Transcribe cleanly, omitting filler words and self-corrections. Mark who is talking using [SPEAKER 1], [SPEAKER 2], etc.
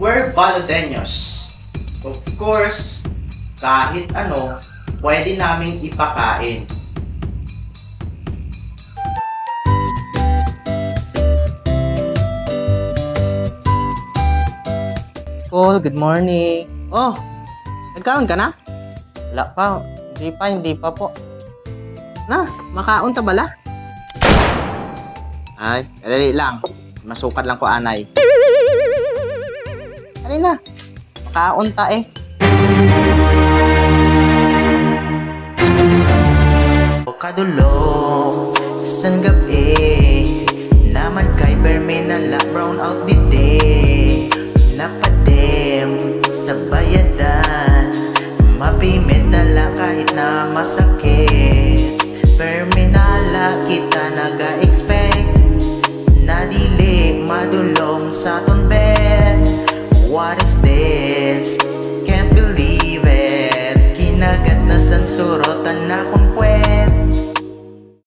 [SPEAKER 1] we're Baloteños. Of course, kahit ano, pwede naming ipakain.
[SPEAKER 2] Cole, good morning. Oh, nagkaon ka na? Wala pa. Hindi pa po. Na, makaon ta bala? Ay, kadali lang. Masukat lang ko anay. Ano na? Makaon ta eh.
[SPEAKER 1] Kadulong san gabi naman kay Berminala brown out the day. Napadem sa bayadan, mapimit na lang kahit na masakit. Berminala kita naga-expect na dili madulong sa